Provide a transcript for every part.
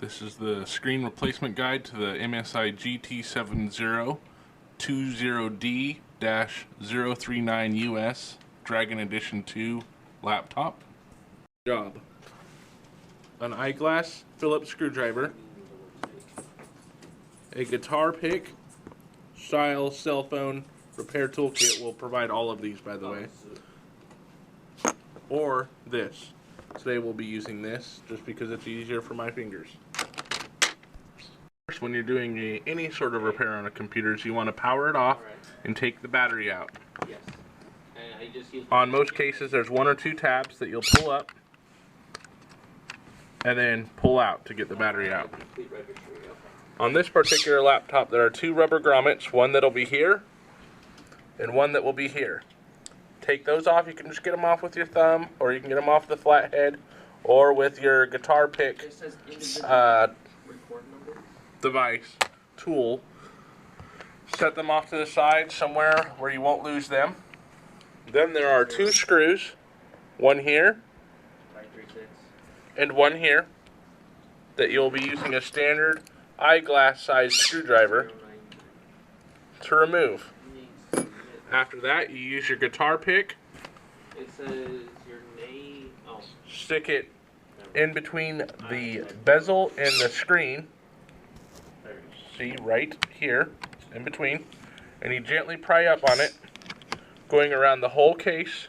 This is the screen replacement guide to the MSI GT70 2OD-039US Dragon Edition 2 laptop. Job. An eyeglass Phillips screwdriver, a guitar pick, style, cell phone, repair toolkit. Will provide all of these, by the way. Or this. Today we'll be using this just because it's easier for my fingers. First, when you're doing any sort of repair on a computer, you want to power it off and take the battery out. Yes. And I just use on most cases, there's one or two tabs that you'll pull up and then pull out to get the battery out. On this particular laptop, there are two rubber grommets, one that'll be here and one that will be here. Take those off. You can just get them off with your thumb, or you can get them off the flathead, or with your guitar pick device tool. Set them off to the side somewhere where you won't lose them. Then there are two screws, one here and one here, that you'll be using a standard eyeglass size screwdriver to remove. After that, you use your guitar pick. It says your name. Oh. Stick it in between the bezel and the screen. See, right here, in between. And you gently pry up on it, going around the whole case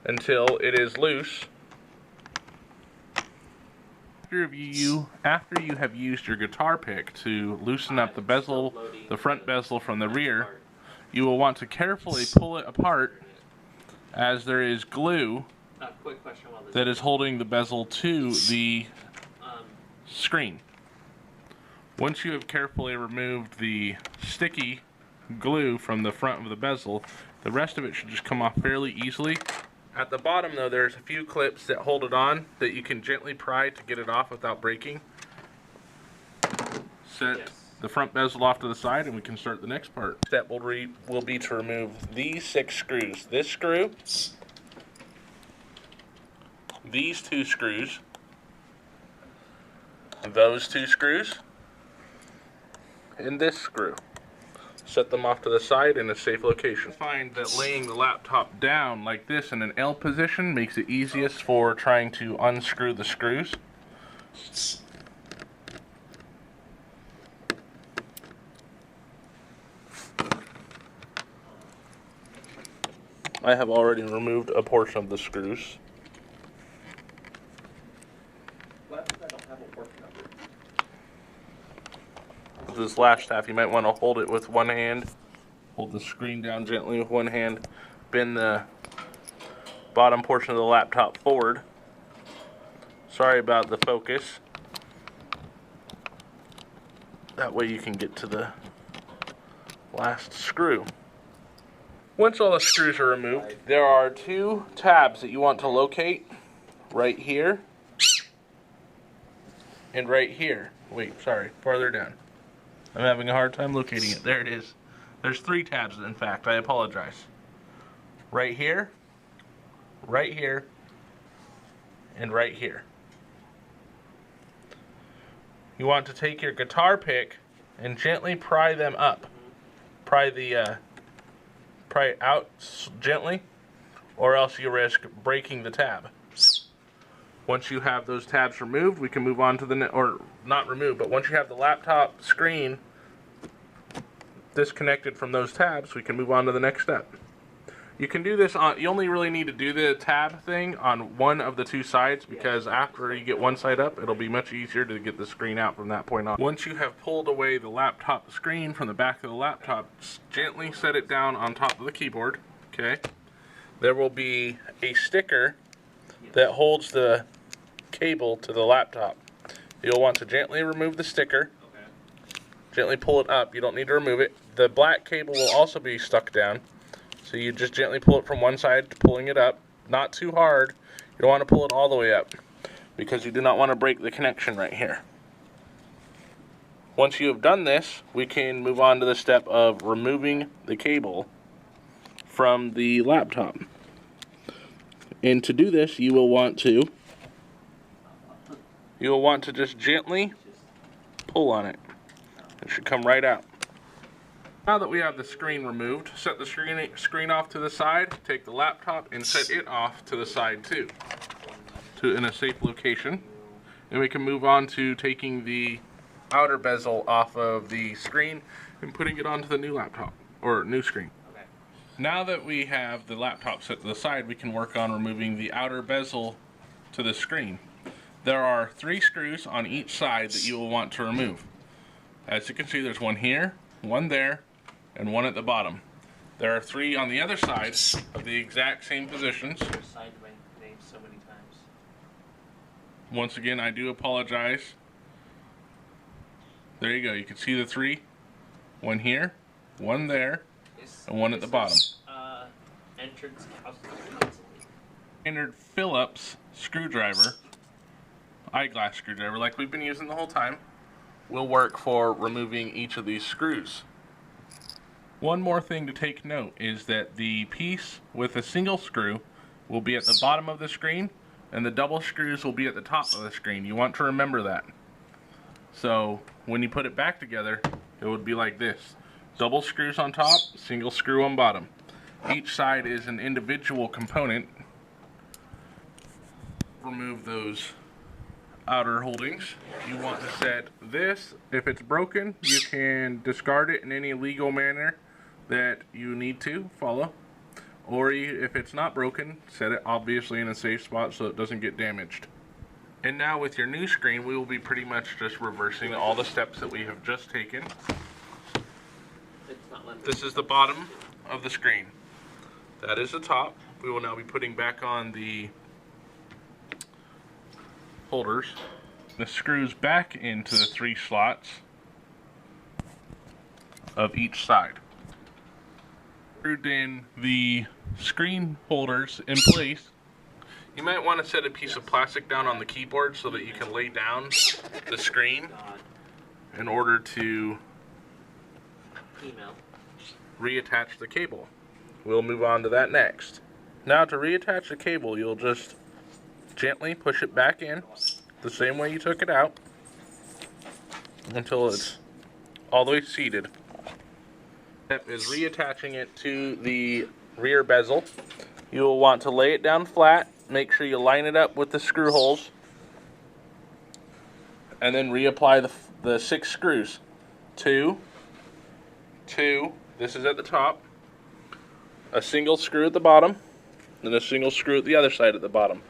until it is loose. After you have used your guitar pick to loosen up the bezel, the front bezel from the rear, you will want to carefully pull it apart, as there is glue that is holding the bezel to the screen. Once you have carefully removed the sticky glue from the front of the bezel, the rest of it should just come off fairly easily. At the bottom, though, there's a few clips that hold it on that you can gently pry to get it off without breaking. Set the front bezel off to the side and we can start the next part. Step will be to remove these 6 screws. This screw, these 2 screws, those 2 screws, and this screw. Set them off to the side in a safe location. Find that laying the laptop down like this in an L position makes it easiest for trying to unscrew the screws. I have already removed a portion of the screws. This last staff, you might want to hold it with one hand. Hold the screen down gently with one hand. Bend the bottom portion of the laptop forward. Sorry about the focus. That way you can get to the last screw. Once all the screws are removed, there are 2 tabs that you want to locate right here and right here. Wait, sorry, farther down. I'm having a hard time locating it. There it is. There's 3 tabs, in fact. I apologize. Right here, and right here. You want to take your guitar pick and gently pry them up. Pry it out gently, or else you risk breaking the tab. Once you have those tabs removed, we can move on to the or not removed, but once you have the laptop screen disconnected from those tabs, we can move on to the next step. You can do this on, you only really need to do the tab thing on one of the 2 sides, because after you get one side up, it'll be much easier to get the screen out from that point on. Once you have pulled away the laptop screen from the back of the laptop, gently set it down on top of the keyboard. Okay. There will be a sticker that holds the cable to the laptop. You'll want to gently remove the sticker. Gently pull it up. You don't need to remove it. The black cable will also be stuck down. So you just gently pull it from one side, pulling it up. Not too hard. You don't want to pull it all the way up, because you do not want to break the connection right here. Once you have done this, we can move on to the step of removing the cable from the laptop. And to do this, you will want to you'll want to just gently pull on it. It should come right out. Now that we have the screen removed, set the screen off to the side, take the laptop and set it off to the side too, in a safe location. And we can move on to taking the outer bezel off of the screen and putting it onto the new laptop, or new screen. Okay. Now that we have the laptop set to the side, we can work on removing the outer bezel to the screen. There are 3 screws on each side that you will want to remove. As you can see, there's one here, one there, and one at the bottom. There are 3 on the other side of the exact same positions. Your side named so many times. Once again, I do apologize. There you go. You can see the 3. One here, one there, and one at the bottom. Entrance Standard Phillips screwdriver, eyeglass screwdriver, like we've been using the whole time, will work for removing each of these screws. One more thing to take note is that the piece with a single screw will be at the bottom of the screen and the double screws will be at the top of the screen. You want to remember that. So when you put it back together, it would be like this. Double screws on top, single screw on bottom. Each side is an individual component. Remove those outer holdings. You want to set this. If it's broken, you can discard it in any legal manner that you need to follow. Or if it's not broken, set it obviously in a safe spot so it doesn't get damaged. And now with your new screen, we will be pretty much just reversing all the steps that we have just taken. This is the bottom of the screen. That is the top. We will now be putting back on the holders. The screws back into the 3 slots of each side. Screwed in the screen holders in place. You might want to set a piece of plastic down on the keyboard so that you can lay down the screen in order to reattach the cable. We'll move on to that next. Now to reattach the cable, you'll just gently push it back in the same way you took it out until it's all the way seated. Step is reattaching it to the rear bezel. You will want to lay it down flat, make sure you line it up with the screw holes, and then reapply the 6 screws. 2, this is at the top, a single screw at the bottom, and a single screw at the other side at the bottom.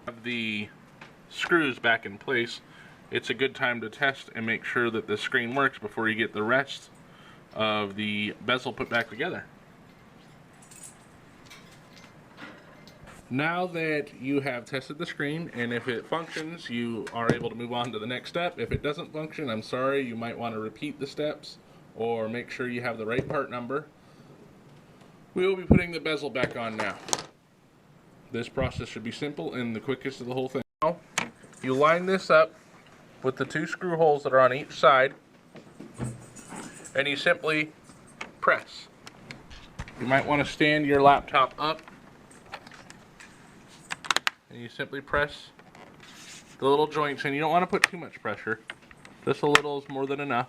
Have the screws back in place, it's a good time to test and make sure that the screen works before you get the rest of the bezel put back together. Now that you have tested the screen, and if it functions, you are able to move on to the next step. If it doesn't function, I'm sorry, you might want to repeat the steps or make sure you have the right part number. We will be putting the bezel back on now. This process should be simple and the quickest of the whole thing. Now, you line this up with the 2 screw holes that are on each side, and you simply press. You might want to stand your laptop up, and you simply press the little joints in. You don't want to put too much pressure. Just a little is more than enough.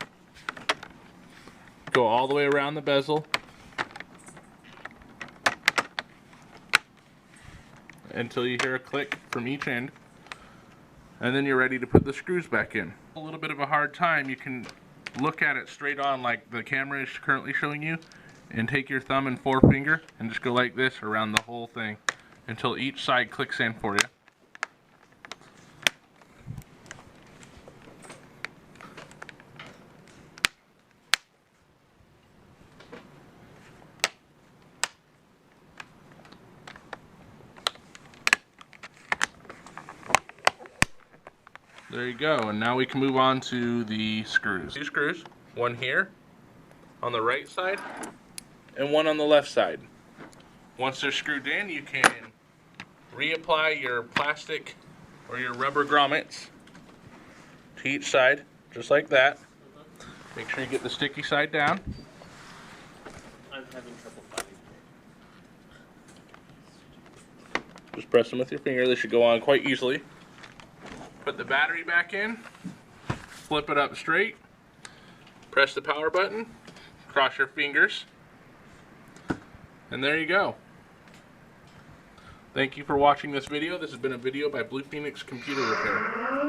Go all the way around the bezel until you hear a click from each end, and then you're ready to put the screws back in. A little bit of a hard time, you can look at it straight on like the camera is currently showing you, and take your thumb and forefinger and just go like this around the whole thing until each side clicks in for you. There you go, and now we can move on to the screws. 2 screws, one here on the right side and one on the left side. Once they're screwed in, you can reapply your plastic or your rubber grommets to each side, just like that. Make sure you get the sticky side down. I'm having trouble finding it. Just press them with your finger, they should go on quite easily. Put the battery back in, flip it up straight, press the power button, cross your fingers, and there you go. Thank you for watching this video. This has been a video by Blue Phoenix Computer Repair.